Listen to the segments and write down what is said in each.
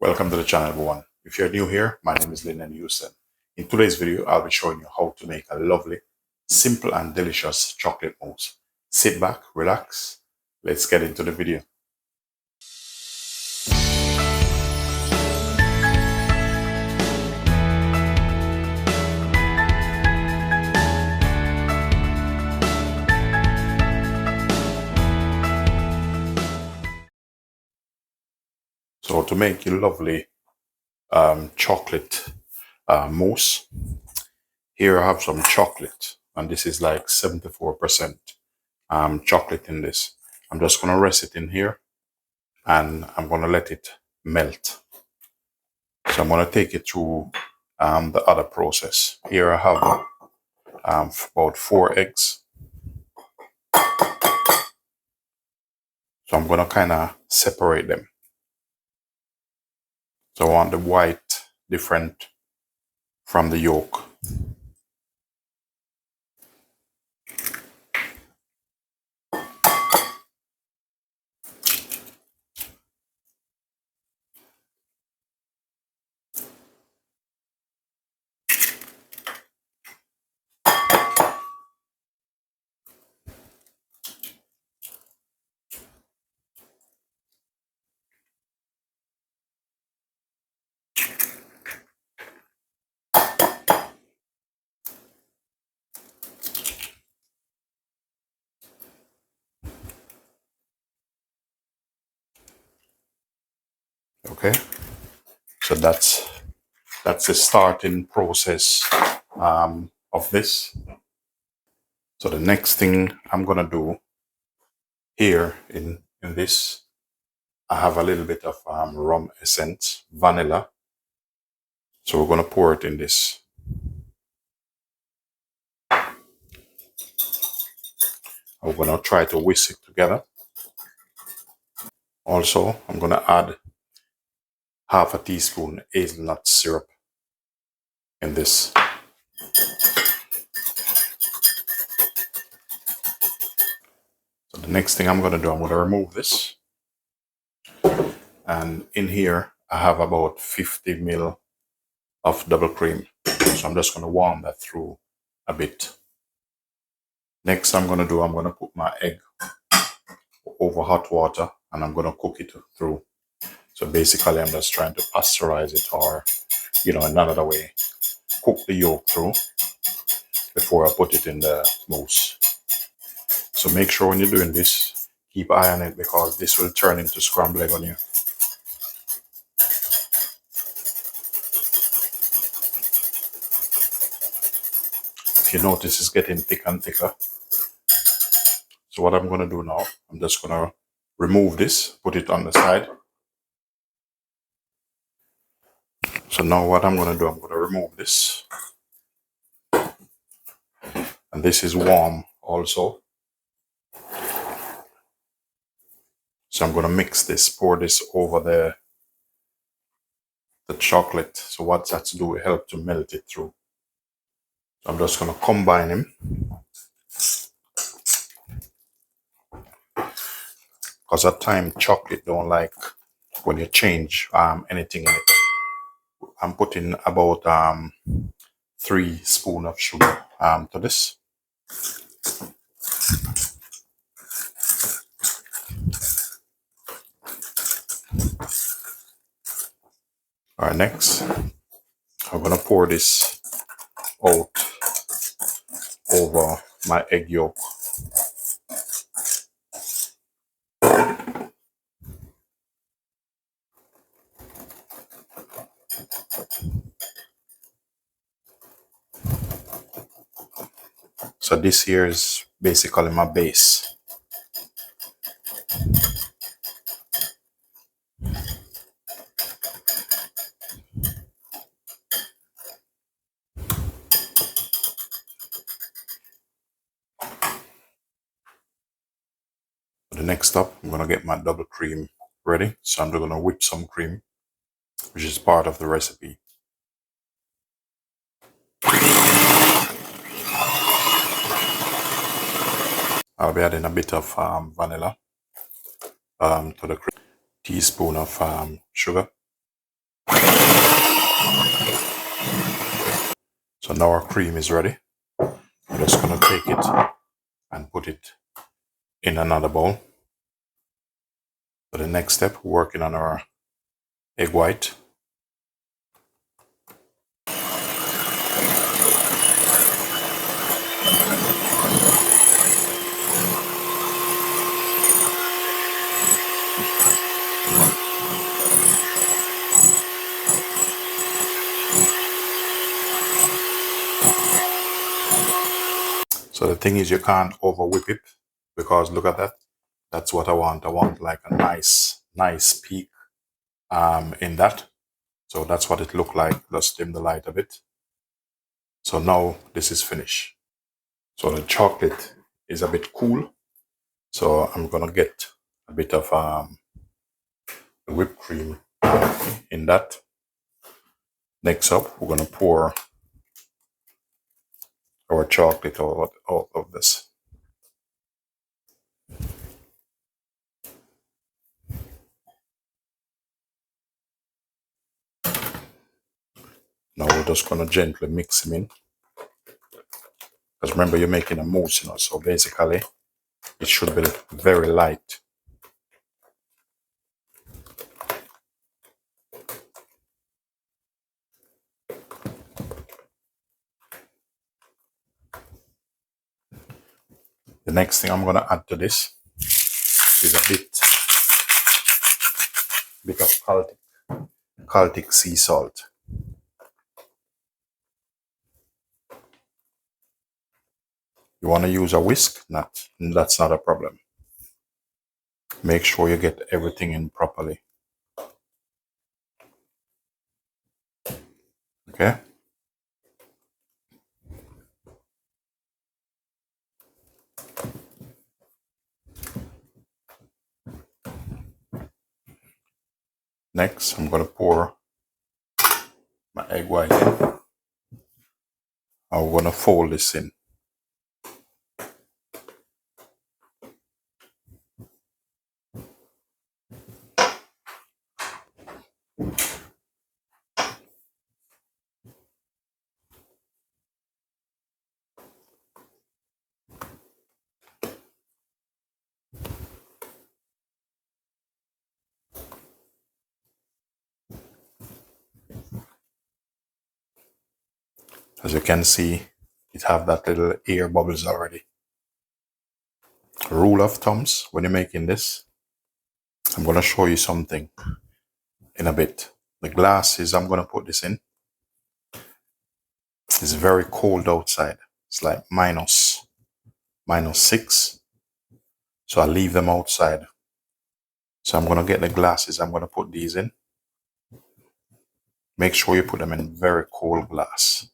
Welcome to the channel, everyone. If you're new here, my name is Lyndon Houston. In today's video, I'll be showing you how to make a lovely, simple and delicious chocolate mousse. Sit back, relax. Let's get into the video. So to make your lovely chocolate mousse, here I have some chocolate, and this is like 74% chocolate in this. I'm just going to rest it in here and I'm going to let it melt. So I'm going to take it through the other process. Here I have about 4 eggs. So I'm going to kind of separate them. So I want the white different from the yolk. Okay, so that's the starting process of this. So the next thing I'm gonna do here in this, I have a little bit of rum essence, vanilla. So we're gonna pour it in this. I'm gonna try to whisk it together. Also, I'm gonna add half a teaspoon hazelnut syrup in this. So the next thing I'm gonna do, I'm gonna remove this. And in here, I have about 50 ml of double cream. So I'm just gonna warm that through a bit. Next I'm gonna do, I'm gonna put my egg over hot water and I'm gonna cook it through. So basically I'm just trying to pasteurize it, or, in another way, cook the yolk through before I put it in the mousse. So make sure when you're doing this, keep eye on it, because this will turn into scrambled egg on you. If you notice, it's getting thicker and thicker. So what I'm gonna do now, I'm just gonna remove this, put it on the side. So now what I'm gonna do, I'm gonna remove this. And this is warm also. So I'm gonna mix this, pour this over the chocolate. So what that's do, it help to melt it through. So I'm just gonna combine them. Because at times chocolate don't like when you change anything in it. I'm putting about 3 spoons of sugar to this. Alright, next I'm gonna pour this out over my egg yolk. So this here is basically my base. The next step, I'm gonna get my double cream ready. So I'm gonna whip some cream, which is part of the recipe. I'll be adding a bit of vanilla to the cream, teaspoon of sugar, So now our cream is ready. I'm just going to take it and put it in another bowl. For the next step, working on our egg white. So the thing is, you can't over whip it, because look at that. That's what I want. I want like a nice peak in that. So that's what it looked like. Let's dim the light a bit. So now this is finished. So the chocolate is a bit cool. So I'm gonna get a bit of whipped cream in that. Next up, we're gonna pour our chocolate out of this. Now we're just gonna gently mix them in. Because remember, you're making a mousse, so basically it should be very light. The next thing I'm gonna add to this is a bit of Celtic sea salt. You want to use a whisk? That's not a problem. Make sure you get everything in properly. Okay? Next, I'm going to pour my egg white in. I'm going to fold this in. As you can see, it have that little air bubbles already. Rule of thumbs when you're making this, I'm going to show you something in a bit. The glasses I'm going to put this in, it's very cold outside. It's like minus 6. So I leave them outside. So I'm going to get the glasses. I'm going to put these in. Make sure you put them in very cold glass.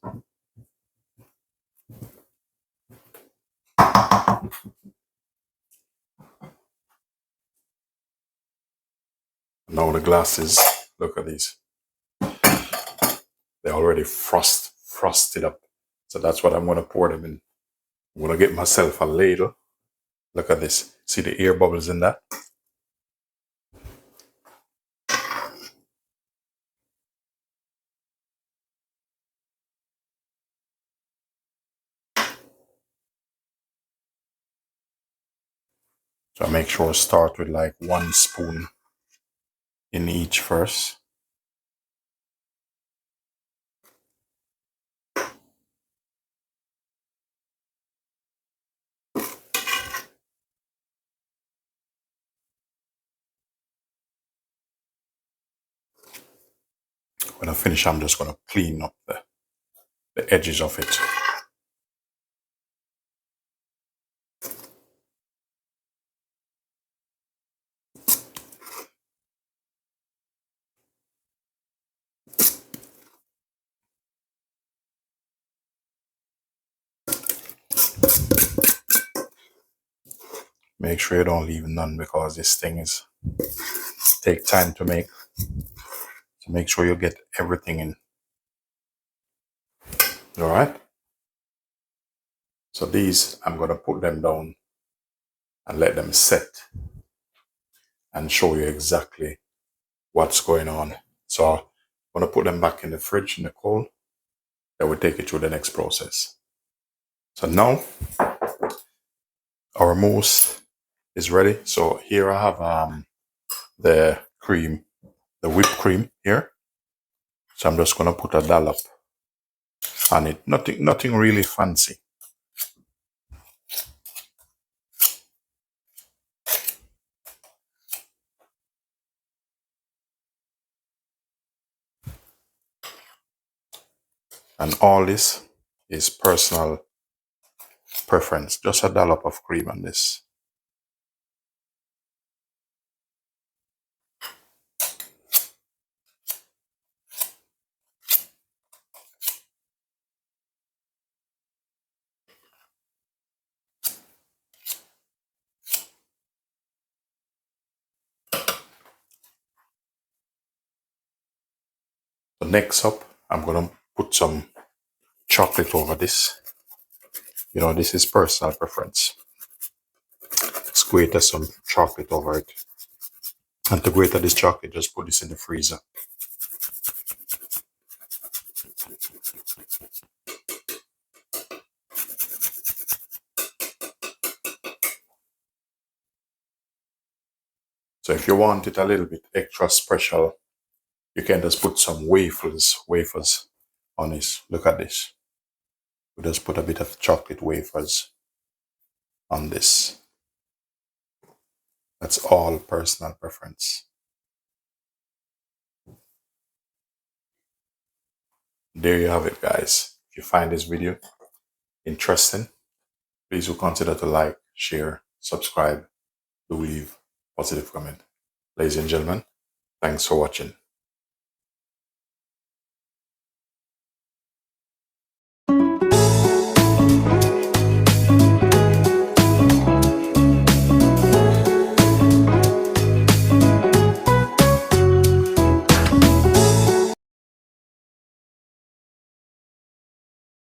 Now the glasses, look at these. They're already frosted up. So that's what I'm going to pour them in. I'm going to get myself a ladle. Look at this. See the air bubbles in that? So I make sure I start with like 1 spoon in each first. When I finish, I'm just going to clean up the edges of it. Make sure you don't leave none, because this thing is take time to make. So make sure you get everything in. All right. So these, I'm going to put them down and let them set and show you exactly what's going on. So I'm going to put them back in the fridge in the cold. That will take it through the next process. So now our mousse is ready. So here I have the cream, the whipped cream here. So I'm just going to put a dollop on it. Nothing really fancy. And all this is personal preference. Just a dollop of cream on this. So next up, I'm going to put some chocolate over this. You know, this is personal preference. Let's grate some chocolate over it. And to grate this chocolate, just put this in the freezer. So if you want it a little bit extra special, you can just put some wafers on this. Look at this. We just put a bit of chocolate wafers on this. That's all personal preference. There you have it, guys. If you find this video interesting, please do consider to like, share, subscribe, to leave a positive comment. Ladies and gentlemen, thanks for watching.